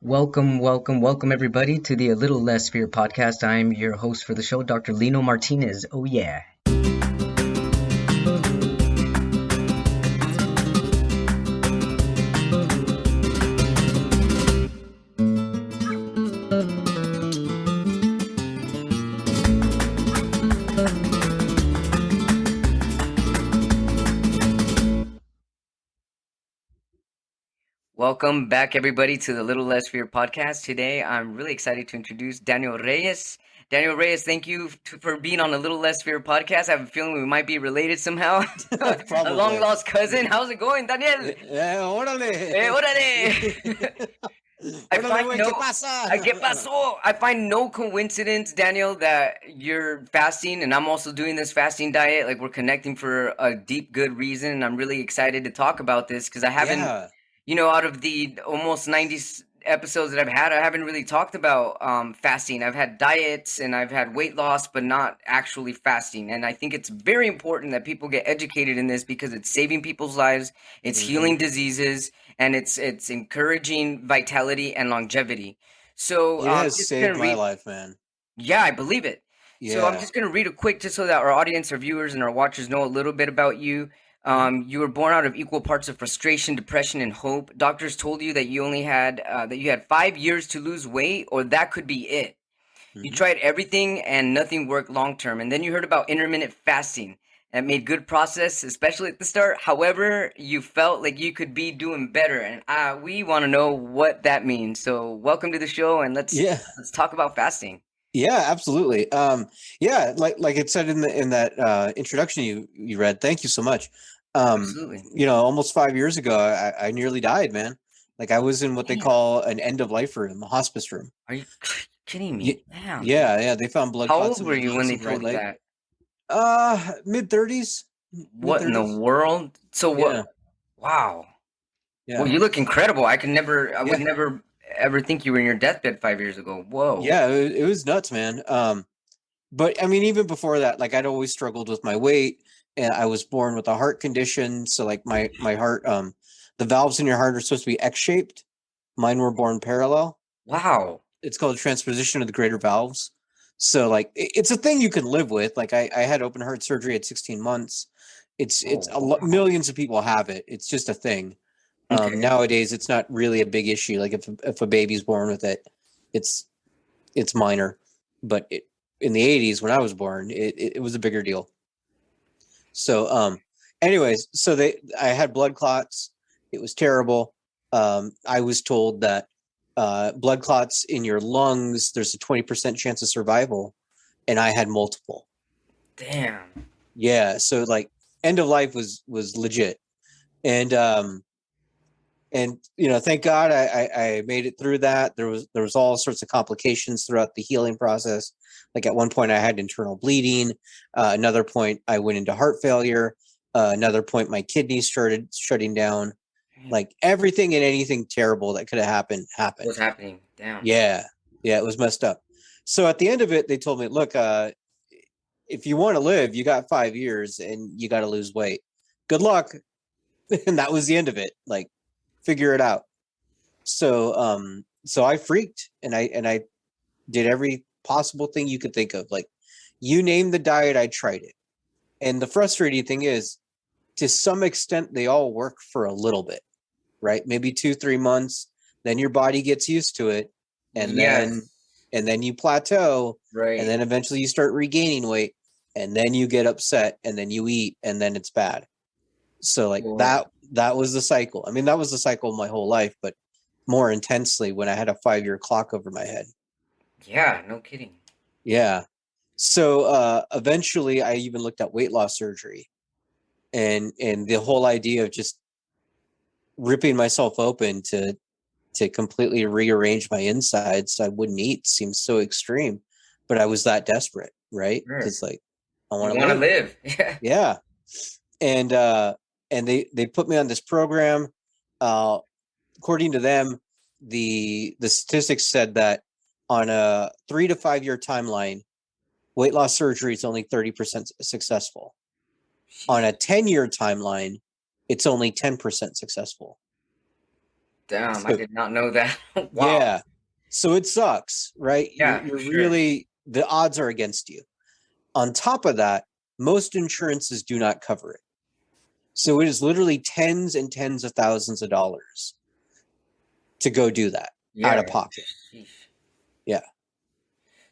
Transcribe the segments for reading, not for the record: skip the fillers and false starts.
Welcome, everybody, to the A Little Less Fear podcast. I'm your host for the show, Dr. Lino Martinez. Oh, yeah. Welcome back, everybody, to the Little Less Fear podcast. Today, I'm really excited to introduce Daniel Reyes. Daniel Reyes, thank you for being on the Little Less Fear podcast. I have a feeling we might be related somehow. A long lost cousin. How's it going, Daniel? Órale. Órale. ¿Qué pasó? I find no coincidence, Daniel, that you're fasting and I'm also doing this fasting diet. Like, we're connecting for a deep, good reason. And I'm really excited to talk about this because I haven't, out of the almost 90 episodes that I've had, I haven't really talked about fasting. I've had diets and I've had weight loss, but not actually fasting. And I think it's very important that people get educated in this because it's saving people's lives, it's healing diseases, and it's encouraging vitality and longevity. So it has saved my life, man. Yeah, I believe it. Yeah. So I'm just going to read a quick, just so that our audience, our viewers, and our watchers know a little bit about you. You were born out of equal parts of frustration, depression, and hope. Doctors told you that you only had 5 years to lose weight, or that could be it. You tried everything and nothing worked long term. And then you heard about intermittent fasting. That made good process, especially at the start. However, you felt like you could be doing better, and we want to know what that means. So, welcome to the show, and let's talk about fasting. Yeah, absolutely. Like it said in that introduction you read. Thank you so much. Absolutely. Almost 5 years ago, I nearly died, man. Like I was in what they call an end of life room, a hospice room. Are you kidding me? Damn. Yeah. They found blood clots. How old were you when they told you that? Mid-30s. What in the world? So what? Yeah. Wow. Yeah. Well, you look incredible. I would never ever think you were in your deathbed 5 years ago. Whoa. Yeah, it was nuts, man. But I mean, even before that, like I'd always struggled with my weight, and I was born with a heart condition. So like my heart, the valves in your heart are supposed to be X-shaped. Mine were born parallel. Wow. It's called transposition of the greater valves. So like it's a thing you can live with. Like I had open heart surgery at 16 months. Millions of people have it. It's just a thing. Okay. Nowadays, it's not really a big issue. Like if a baby's born with it, it's minor. But in the 80s, when I was born, it was a bigger deal. So, anyways, I had blood clots. It was terrible. I was told that blood clots in your lungs, there's a 20% chance of survival, and I had multiple. Damn. Yeah. So like end of life was legit, and thank God I made it through that. There was all sorts of complications throughout the healing process. Like at one point I had internal bleeding. Another point I went into heart failure. Another point my kidneys started shutting down. Like everything and anything terrible that could have happened. What's happening? Damn. Yeah, it was messed up. So at the end of it, they told me, look, if you want to live, you got 5 years and you got to lose weight. Good luck. And that was the end of it. Like, figure it out. So I freaked and I did every possible thing you could think of. Like, you name the diet, I tried it. And the frustrating thing is, to some extent, they all work for a little bit, right? Maybe 2-3 months, then your body gets used to it, and then you plateau, right? And then eventually you start regaining weight, and then you get upset, and then you eat, and then it's bad. So like that was the cycle. I mean, that was the cycle of my whole life, but more intensely when I had a 5-year clock over my head. Yeah, no kidding. Yeah. So eventually I even looked at weight loss surgery, and the whole idea of just ripping myself open to completely rearrange my insides so I wouldn't eat seems so extreme, but I was that desperate, right? Because like I want to live. Yeah. And they put me on this program. According to them, the statistics said that on a 3 to 5 year timeline, weight loss surgery is only 30% successful. On a 10-year timeline, it's only 10% successful. Damn, I So did not know that. Wow. yeah. So it sucks, right? Yeah, for You're sure. really, the odds are against you. On top of that, most insurances do not cover it. So it is literally tens and tens of thousands of dollars to go do that out Yeah. of pocket. Sheesh. Yeah.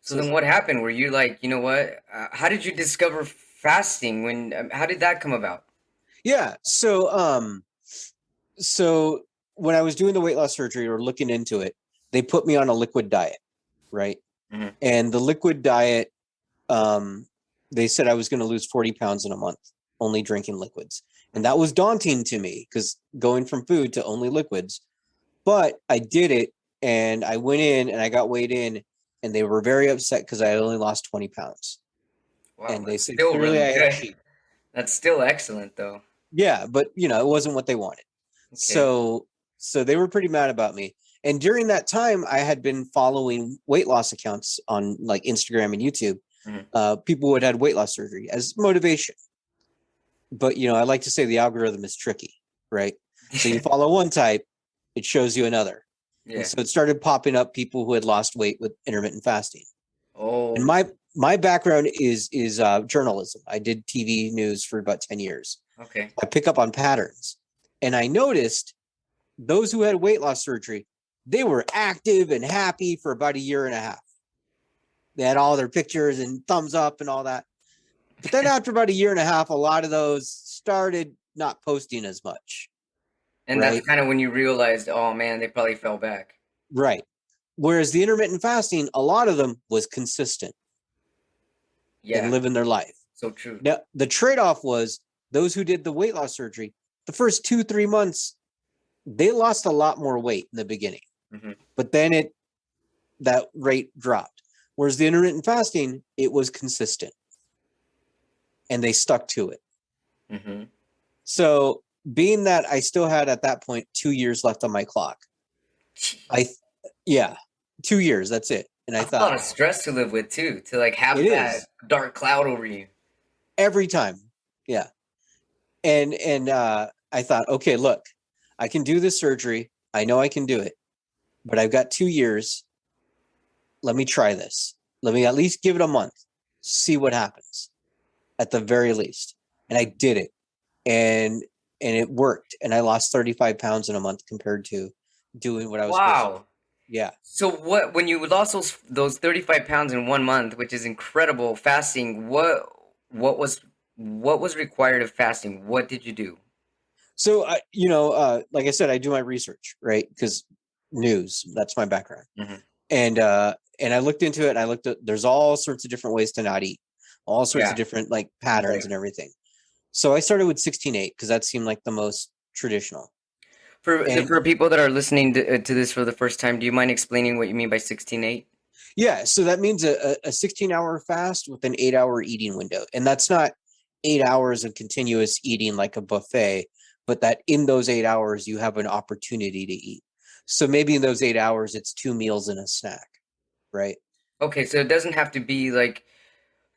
So So then what happened? Were you like, you know what? How did you discover fasting? How did that come about? yeah. So when I was doing the weight loss surgery or looking into it, they put me on a liquid diet, right? Hmm. And the liquid diet, um, they said I was going to lose 40 pounds in a month, only drinking liquids. And that was daunting to me because going from food to only liquids. But I did it and I went in and I got weighed in and they were very upset because I only lost 20 pounds. Wow, And they that's said still clearly really I had good. cheated. That's still excellent though. Yeah, but it wasn't what they wanted. Okay. So they were pretty mad about me. And during that time, I had been following weight loss accounts on like Instagram and YouTube. Hmm. People who had weight loss surgery as motivation. But I like to say the algorithm is tricky, right? So you follow one type, it shows you another. And Yeah. so it started popping up people who had lost weight with intermittent fasting. And Oh, my background is journalism. I did TV news for about 10 years. okay. I pick up on patterns. And I noticed those who had weight loss surgery, they were active and happy for about a year and a half. They had all their pictures and thumbs up and all that. But then after about a year and a half, a lot of those started not posting as much, And that's right? kind of when you realized, oh man, they probably fell back. Right. Whereas the intermittent fasting, a lot of them was consistent and Yeah, living their life. so true. Now, the trade off was those who did the weight loss surgery, the first 2, 3 months, they lost a lot more weight in the beginning, Hmm. but then that rate dropped. Whereas the intermittent fasting, it was consistent and they stuck to it. Hmm. So being that I still had at that point 2 years left on my clock, I yeah, 2 years, that's it. And I That's a lot thought, of stress to live with too, to like it have that is dark cloud over you. every time. Yeah. And I thought, okay, look, I can do this surgery. I know I can do it, but I've got 2 years. Let me try this. Let me at least give it a month, see what happens at the very least. And I did it. And it worked. And I lost 35 pounds in a month compared to doing what I was supposed to do. Wow. Yeah. So what when you lost those 35 pounds in 1 month, which is incredible fasting, what was what was required of fasting? What did you do? So, like I said, I do my research, right? Because news, that's my background. Hmm. And I looked into it and I looked at, there's all sorts of different ways to not eat, all sorts of Yeah, different like patterns right. and everything. So I started with 16/8 because that seemed like the most traditional. And For people that are listening to this for the first time, do you mind explaining what you mean by 16/8? yeah, so that means a 16-hour fast with an 8-hour eating window. And that's not 8 hours of continuous eating like a buffet, but that in those 8 hours, you have an opportunity to eat. So maybe in those 8 hours, it's 2 meals and a snack, right? Okay, so it doesn't have to be like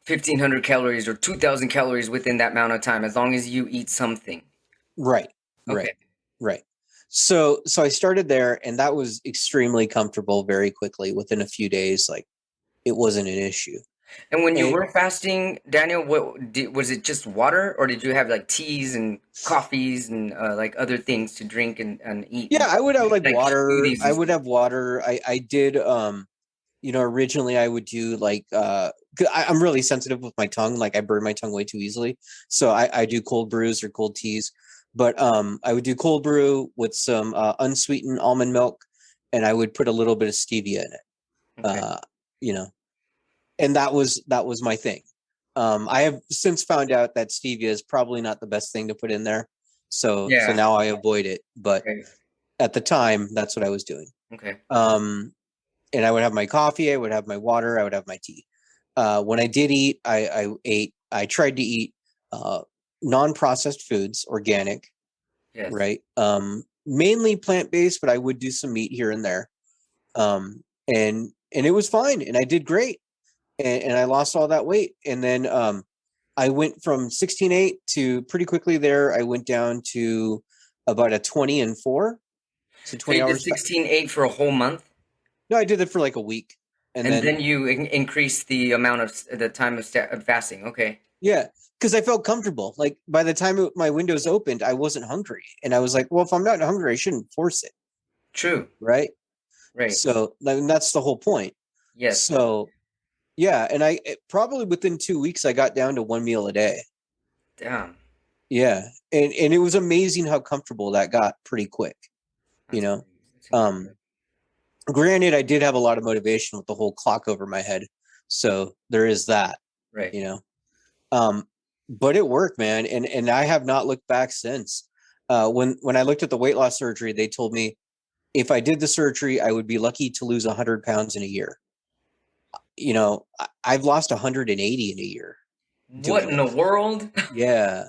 1,500 calories or 2,000 calories within that amount of time, as long as you eat something. Right, Okay. right, right. So I started there, and that was extremely comfortable very quickly. Within a few days, like it wasn't an issue. And when you And were fasting, Daniel, was it just water, or did you have like teas and coffees and like other things to drink and eat, yeah, I would have like like water. smoothies I and would stuff? have water. I did originally I would do like 'cause I'm really sensitive with my tongue, like I burn my tongue way too easily. So I do cold brews or cold teas. But I would do cold brew with some unsweetened almond milk, and I would put a little bit of stevia in it. Okay. Uh, you know, and that was my thing. I have since found out that stevia is probably not the best thing to put in there. So Yeah. now I avoid it. But Okay. at the time, that's what I was doing. Okay. Um, and I would have my coffee, I would have my water, I would have my tea. When I did eat, I tried to eat uh, non-processed foods, organic, Yes. right? Mainly plant-based, but I would do some meat here and there. And it was fine, and I did great, and I lost all that weight. And then I went from 16/8 to pretty quickly there. I went down to about a 20 and 4. So So 20 you did hours. 16/8 for a whole month, No, I did it for like a week. And and then then, you increase the amount of the time of fasting. Okay. yeah, because I felt comfortable. Like by the time my windows opened, I wasn't hungry. And I was like, well, if I'm not hungry, I shouldn't force it. True. Right. Right. So that's the whole point. Yes. So, yeah. And probably within 2 weeks, I got down to one meal a day. Damn. Yeah. And it was amazing how comfortable that got pretty quick, you That's know? crazy. That's Um, incredible. Granted, I did have a lot of motivation with the whole clock over my head. So there is that, Right. you know? Um, but it worked, man. And I have not looked back since. When I looked at the weight loss surgery, they told me if I did the surgery, I would be lucky to lose 100 pounds in a year. You know, I've lost 180 in a year What doing in the it. world? Yeah.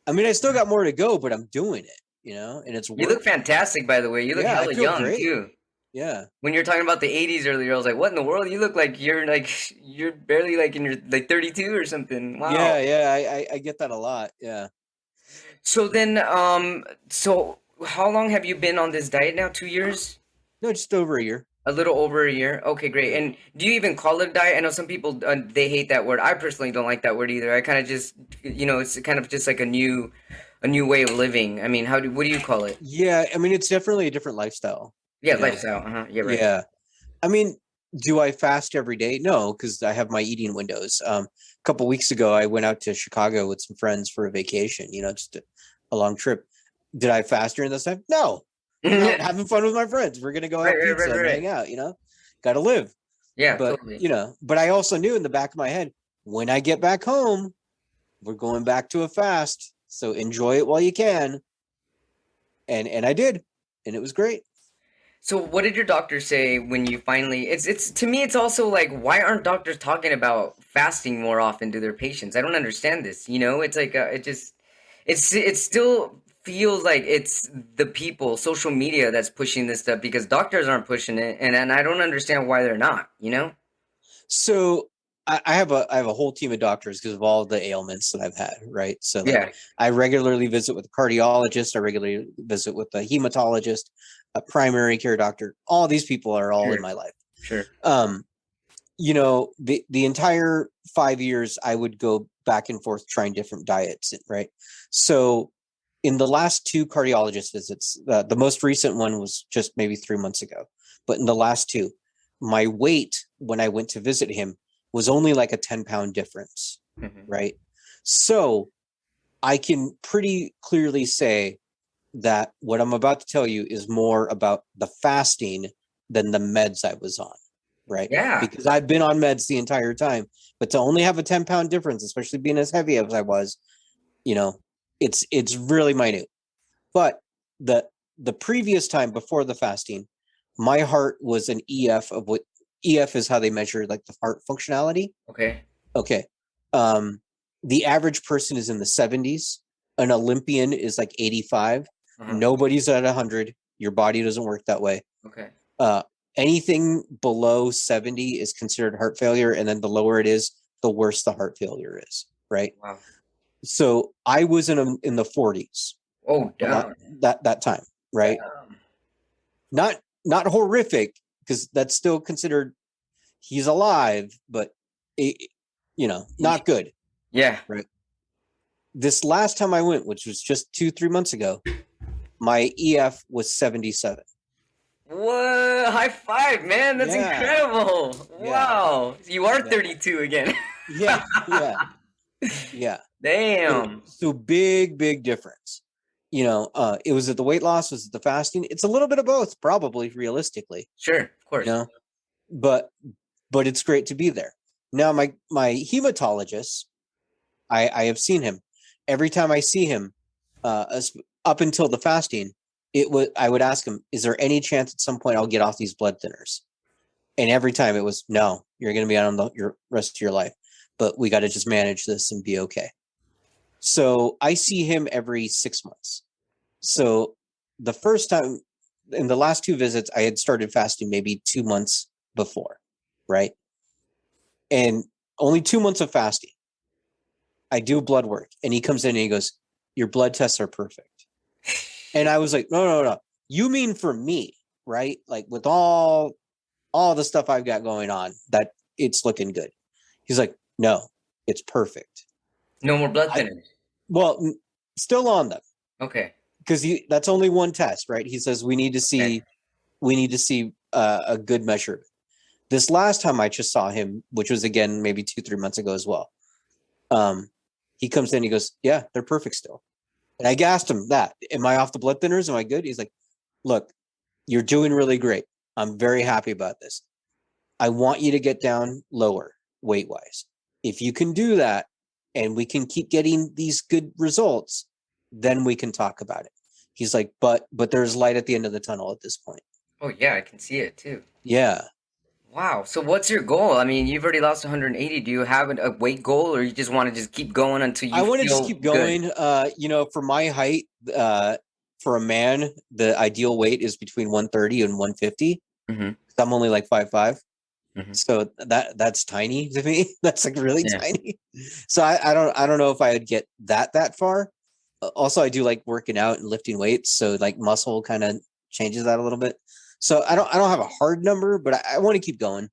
I mean, I still got more to go, but I'm doing it, and it's You look working. fantastic, by the way. You look Yeah, I hella feel young great. too. Yeah. When you're talking about the 80s earlier, I was like, "What in the world? You look like you're barely like in your like 32 or something." Wow. Yeah, yeah, I get that a lot. Yeah. So then, so how long have you been on this diet now? 2 years? No, just over a year. A little over a year. Okay, great. Yeah. And do you even call it a diet? I know some people they hate that word. I personally don't like that word either. I kind of just, it's kind of just like a new way of living. I mean, what do you call it? Yeah, I mean, it's definitely a different lifestyle, Yeah, you know. lifestyle. Uh-huh. Yeah, right. Yeah. I mean, do I fast every day? No, because I have my eating windows. A couple weeks ago, I went out to Chicago with some friends for a vacation, just a long trip. Did I fast during this time? No. I'm out Right, having fun with my friends. We're gonna go right, have right, pizza and right. hang out, Gotta live. Yeah, But totally. but I also knew in the back of my head, when I get back home, we're going back to a fast. So enjoy it while you can. And I did. And it was great. So what did your doctor say when you finally it's to me it's also like why aren't doctors talking about fasting more often to their patients? I don't understand this, It's like it still feels like it's the people, social media that's pushing this stuff because doctors aren't pushing it and I don't understand why they're not? So I have a whole team of doctors because of all the ailments that I've had, right? So like Yeah, I regularly visit with a cardiologist, I regularly visit with a hematologist, a primary care doctor. All these people are all in sure, my life. sure. Um, the entire 5 years I would go back and forth trying different diets, right? So in the last two cardiologist visits, the most recent one was just maybe 3 months ago, but in the last two, my weight when I went to visit him was only like a 10-pound difference, Mhm. right? So I can pretty clearly say that what I'm about to tell you is more about the fasting than the meds I was on, right? Yeah. Because I've been on meds the entire time, but to only have a 10-pound difference, especially being as heavy as I was, you know, it's really minute. But the the previous time before the fasting, my heart was an EF of what EF is how they measure like the heart functionality. Okay. Okay. The average person is in the 70s. An Olympian is like 85. Uh-huh. Nobody's at 100. Your body doesn't work that way. Okay. Uh, Anything below 70 is considered heart failure. And then the lower it is, the worse the heart failure is. Right. Wow. So I was in the 40s Oh, a lot damn. that time. Right. Damn. Not horrific because that's still considered he's alive, but it, not good. Yeah. Right. This last time I went, which was just 2-3 months ago, my EF was 77. Whoa, high five, man. That's Yeah, incredible. yeah, Wow. You are yeah, 32 again. yeah, yeah, yeah. So, Damn. so big difference. It was at the weight loss, was it the fasting? It's a little bit of both, probably realistically, Sure, of you course. know, but it's great to be there. Now, my hematologist, I have seen him. Every time I see him, up until the fasting, I would ask him, "Is there any chance at some point I'll get off these blood thinners?" And every time it was, "No, you're going to be on your rest of your life, but we got to just manage this and be okay." So I see him every 6 months. So the first time in the last two visits, I had started fasting maybe 2 months before, right? And only 2 months of fasting. I do blood work, and he comes in and he goes, "Your blood tests are perfect." And I was like, "No, no, no. you mean for me, right? Like with all the stuff I've got going on, that it's looking good. He's like, no, it's perfect. No more blood I thinners. well, still on them Okay. because that's only one test, right? He says Okay. we need to see a good measure. This last time I just saw him, which was again maybe 2-3 months ago as well. He comes in, he goes, yeah, they're perfect still. And I asked him that, am I off the blood thinners? Am I good? He's like, look, you're doing really great. I'm very happy about this. I want you to get down lower weight wise. If you can do that and we can keep getting these good results, then we can talk about it. He's like, but there's light at the end of the tunnel at this point. Oh yeah, I can see it too. Yeah. Wow. So what's your goal? I mean, you've already lost 180. Do you have a weight goal, or you just want to just keep going until I you want to just feel keep good? going. For my height, for a man, the ideal weight is between 130 and 150. Mm-hmm. I'm only like 5'5". Mm-hmm. So that's tiny to me. That's like really Yeah. tiny. So I don't know if I would get that far. Also, I do like working out and lifting weights, so like muscle kind of changes that a little bit. So I don't have a hard number, but I want to keep going.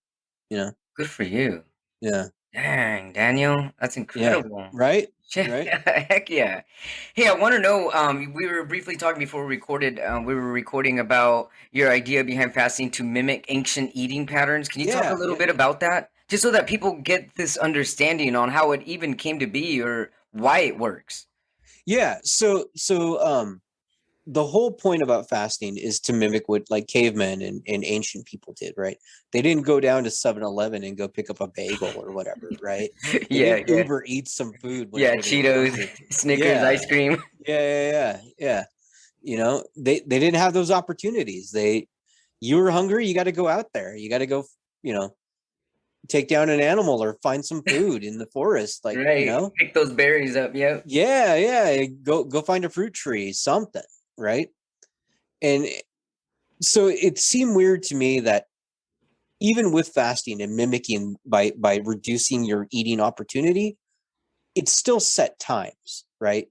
You know, Good for you. yeah, Dang, Daniel, that's yeah, incredible. right, Yeah, right, heck yeah. Hey, I want to know, we were briefly talking before we recorded, we were recording about your idea behind fasting to mimic ancient eating patterns. Can you talk a yeah, little yeah, bit about that? Just so that people get this understanding on how it even came to be or why it works. yeah. The whole point about fasting is to mimic what like cavemen and ancient people did, right? They didn't go down to 7-Eleven and go pick up a bagel or whatever, right? They Yeah, didn't yeah. Uber eat some food Yeah, whenever they were Cheetos, hungry. Snickers, Yeah, ice cream. yeah. They didn't have those opportunities. You were hungry, you got to go out there. You got to go, you know, take down an animal or find some food in the forest, like, Right. Pick those berries up. Yep. yeah, go find a fruit tree, something, right? And so it seemed weird to me that even with fasting and mimicking by reducing your eating opportunity, it's still set times, right?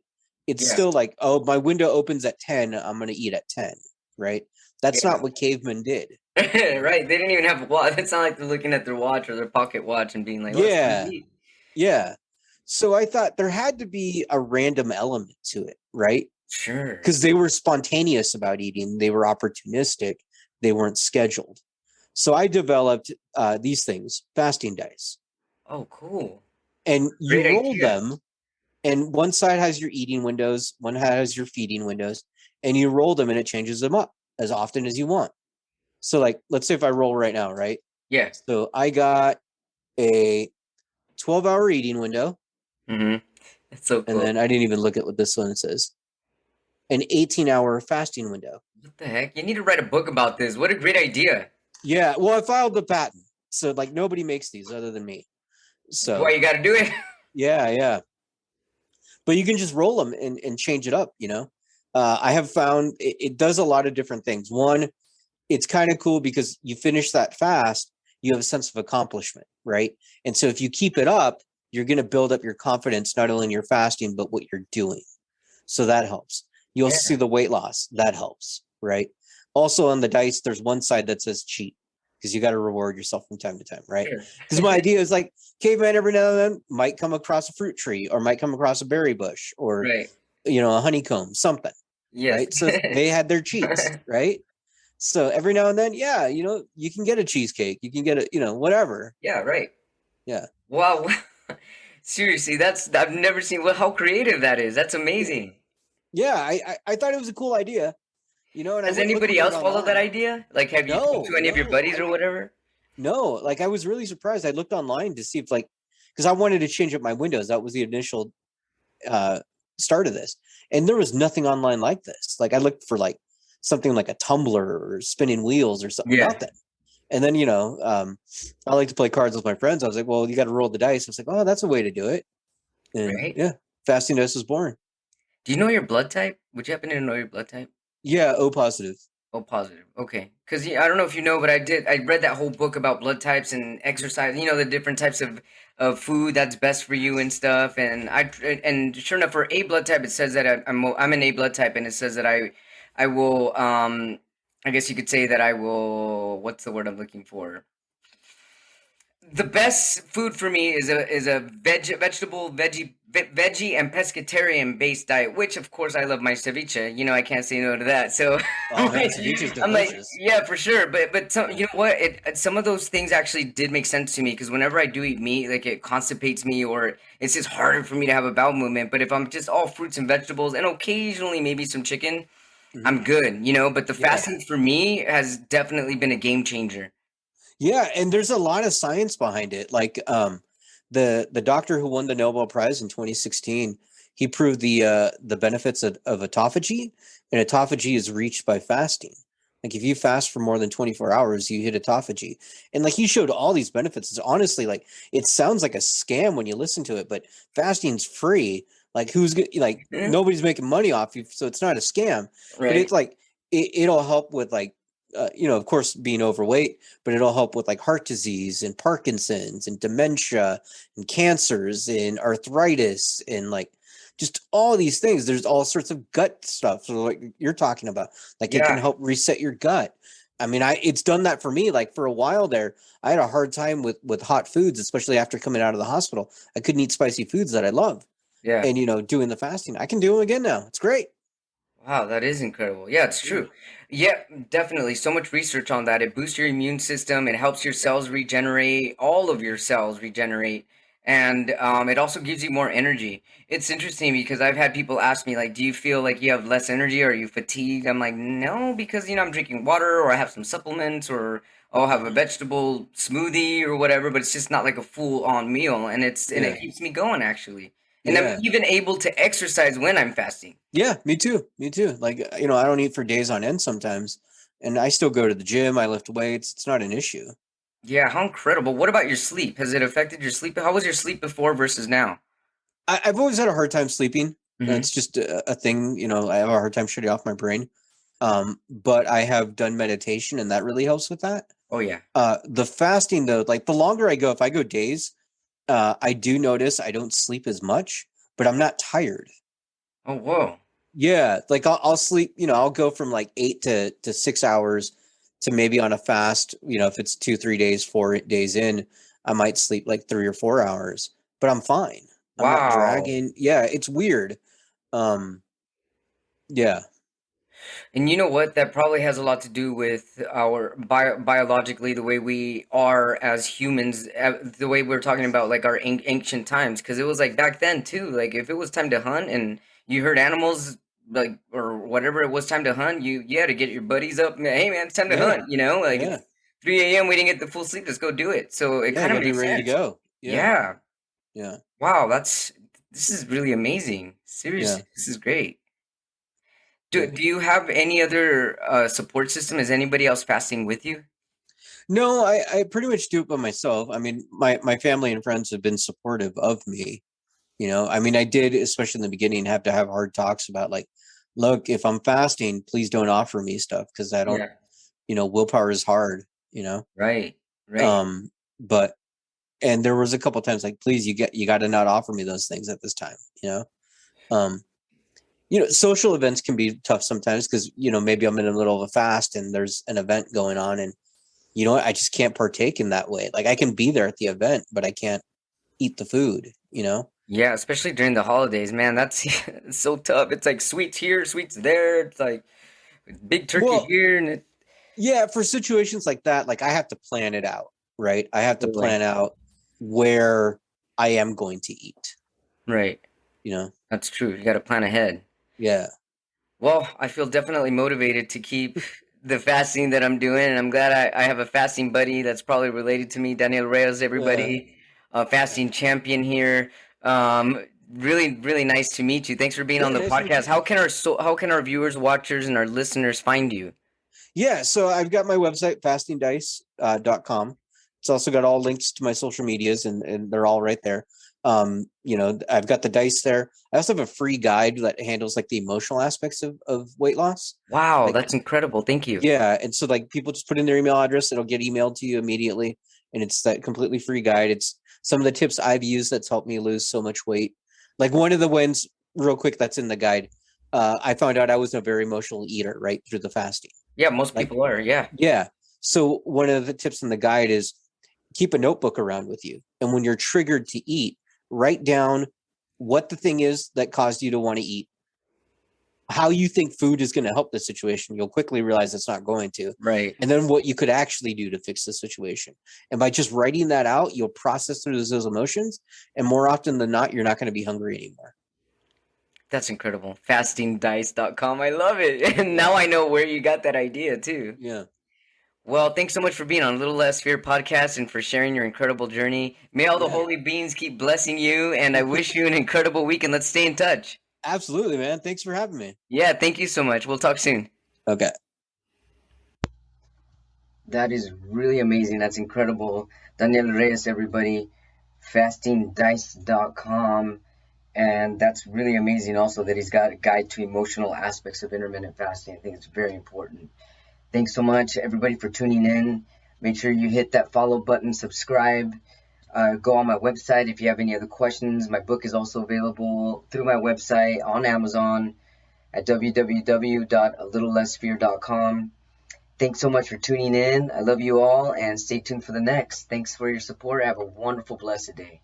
It's Yeah. still like, oh, my window opens at 10, I'm going to eat at 10, right? That's Yeah. not what cavemen did. Right. They didn't even have a watch. It's not like they're looking at their watch or their pocket watch and being like, "Oh, it's time to Yeah, eat." yeah. So I thought there had to be a random element to it, right? Sure. Because they were spontaneous about eating, they were opportunistic, they weren't scheduled. So I developed these things, fasting dice, Oh, cool. and you Great roll idea. them, and one side has your eating windows, one has your feeding windows, and you roll them, and it changes them up as often as you want. So, like, let's say if I roll right now, right? Yeah. So I got a 12-hour eating window, Mm-hmm. That's so and cool. then I didn't even look at what this one says, an 18-hour fasting window. What the heck? You need to write a book about this. What a great idea. Yeah, well, I filed the patent, so like nobody makes these other than me. That's why So you got to do it. yeah. But you can just roll them and change it up. I have found it does a lot of different things. One, it's kind of cool because you finish that fast, you have a sense of accomplishment, right? And so if you keep it up, you're going to build up your confidence not only in your fasting but what you're doing. So that helps. You also see Yeah. the weight loss, that helps, right? Also on the dice, there's one side that says cheat because you got to reward yourself from time to time, right? Sure. Because my idea is like caveman every now and then might come across a fruit tree or might come across a berry bush or Right. a honeycomb, something, Yes. right? So they had their cheats, right? So every now and then, yeah, you can get a cheesecake, you can get whatever. Yeah. Right. Yeah. Wow. Seriously, I've never seen. Well, how creative that is. That's Yeah. amazing. Yeah. I thought it was a cool idea, and I Has went looking anybody for it else followed that online. idea? Like, have you talked No, to any of your no, buddies or whatever? no. Like I was really surprised. I looked online to see if because I wanted to change up my windows. That was the initial uh start of this. And there was nothing online like this. Like I looked for like something like a tumbler or spinning wheels or something, Yeah. nothing. And then, I like to play cards with my friends. I was like, well, you got to roll the dice. I was like, oh, that's a way to do it. And Right. yeah, fasting dice was born. Do you know your blood type? Would you happen to know your blood type? Yeah, O positive. Oh, positive. Okay. Because I don't know if you know, but I read that whole book about blood types and exercise. You know, the different types of food that's best for you and stuff. And sure enough, for A blood type, it says that I'm an A blood type, and it says that I will, I guess you could say that I will, what's the word I'm looking for? The best food for me is a vegetable veggie and pescatarian based diet, which of course I love my ceviche. You know, I can't say no to that. So Oh man, ceviche is I'm like, delicious. yeah, for sure. But some, Yeah. you know what? Some of those things actually did make sense to me because whenever I do eat meat, like it constipates me or it's just harder for me to have a bowel movement. But if I'm just all fruits and vegetables and occasionally maybe some chicken, Hmm. I'm good. You know. But the Yeah. fasting for me has definitely been a game changer. Yeah, and there's a lot of science behind it. Like the doctor who won the Nobel Prize in 2016, he proved the benefits of autophagy, and autophagy is reached by fasting. Like if you fast for more than 24 hours, you hit autophagy. And like he showed all these benefits. It's honestly like it sounds like a scam when you listen to it, but fasting's free. Like like nobody's making money off you, so it's not a scam. But Right. it's like it'll help with like of course, being overweight, but it'll help with like heart disease and Parkinson's and dementia and cancers and arthritis and like just all these things. There's all sorts of gut stuff. So like you're talking about, like it can Yeah. help reset your gut. I mean, it's done that for me. Like for a while there, I had a hard time with hot foods, especially after coming out of the hospital. I couldn't eat spicy foods that I love. Yeah. And doing the fasting, I can do them again now. It's great. Wow, that is incredible. Yeah, it's Yeah. true. Yeah, definitely. So much research on that. It boosts your immune system. It helps your cells regenerate, all of your cells regenerate. And it also gives you more energy. It's interesting because I've had people ask me, like, do you feel like you have less energy or are you fatigued? I'm like, no, because, I'm drinking water or I have some supplements or I'll have a Hmm. vegetable smoothie or whatever, but it's just not like a full on meal. And it Yeah. keeps me going, actually. And I'm Yeah. even able to exercise when I'm fasting. Yeah, me too. Me too. Like, I don't eat for days on end sometimes, and I still go to the gym. I lift weights. It's not an issue. Yeah, how incredible. What about your sleep? Has it affected your sleep? How was your sleep before versus now? I've always had a hard time sleeping. Hmm. It's just a thing. I have a hard time shutting off my brain. But I have done meditation, and that really helps with that. Oh yeah. The fasting though, like the longer I go, if I go days, I do notice I don't sleep as much, but I'm not tired. Oh whoa. Yeah, like I'll sleep, I'll go from like 8 to 6 hours to maybe on a fast, if it's 2, 3 days, 4 days in, I might sleep like 3 or 4 hours, but I'm fine. I'm not Wow. dragging. Yeah, it's weird. Um, yeah, And you know what? That probably has a lot to do with our biologically the way we are as humans, the way we're talking about like our ancient times. Because it was like back then too. Like if it was time to hunt and you heard animals like or whatever it was time to hunt, you had to get your buddies up. Hey man, it's time to yeah, hunt. Like yeah, it's 3 a.m. We didn't get the full sleep. Let's go do it. So it yeah. kind of Gotta be makes ready to sense. go. Yeah, Yeah. yeah, Wow. This is really amazing. yeah, Seriously, this is great. yeah. Do you have any other support system? Is anybody else fasting with you? No, I pretty much do it by myself. I mean, my family and friends have been supportive of me. I mean, I did, especially in the beginning, have to have hard talks about like, look, if I'm fasting, please don't offer me stuff because I don't, Yeah. willpower is hard, you know. Right. Right. Um, but and there was a couple times like, please, you got to not offer me those things at this time, you know. Um, social events can be tough sometimes because maybe I'm in the middle of a fast and there's an event going on and I just can't partake in that way. Like I can be there at the event, but I can't eat the food, you know. Yeah, especially during the holidays, man. That's it's so tough. It's like sweets here, sweets there. It's like big turkey Well, here, and it. yeah, for situations like that, like I have to plan it out, right? I have to Totally. plan out where I am going to eat, Right. you know? That's true. You got to plan ahead. Yeah. Well, I feel definitely motivated to keep the fasting that I'm doing, and I'm glad I have a fasting buddy that's probably related to me, Daniel Reyes, Yeah. everybody, a fasting champion here. Really, really nice to meet you. Thanks for being on Yeah, the nice to meet podcast. you. How can our viewers, watchers, and our listeners find you? Yeah, so I've got my website, fastingdice.com. It's also got all links to my social medias and they're all right there. I've got the dice there. I also have a free guide that handles like the emotional aspects of weight loss. Wow, Like that's incredible. Thank you. yeah, and so like people just put in their email address, it'll get emailed to you immediately, and it's that completely free guide. It's some of the tips I've used that's helped me lose so much weight. Like one of the ones, real quick, that's in the guide. I found out I was a very emotional eater right through the fasting. Yeah, most Like, people are. Yeah. yeah. So one of the tips in the guide is keep a notebook around with you. And when you're triggered to eat, write down what the thing is that caused you to want to eat, how you think food is going to help the situation. You'll quickly realize it's not going to. Right. And then what you could actually do to fix the situation. And by just writing that out, you'll process through those emotions. And more often than not, you're not going to be hungry anymore. That's incredible. Fastingdice.com. I love it. And now I know where you got that idea too. Yeah. Well, thanks so much for being on Little Less Fear podcast and for sharing your incredible journey. May all the Yeah. holy beings keep blessing you, and I wish you an incredible week, and let's stay in touch. Absolutely, man. Thanks for having me. Yeah, thank you so much. We'll talk soon. Okay. That is really amazing. That's incredible. Daniel Reyes, everybody. Fastingdice.com. And that's really amazing also that he's got a guide to emotional aspects of intermittent fasting. I think it's very important. Thanks so much, everybody, for tuning in. Make sure you hit that follow button, subscribe. Go on my website if you have any other questions. My book is also available through my website on Amazon at www.alittlelessfear.com. Thanks so much for tuning in. I love you all, and stay tuned for the next. Thanks for your support. Have a wonderful, blessed day.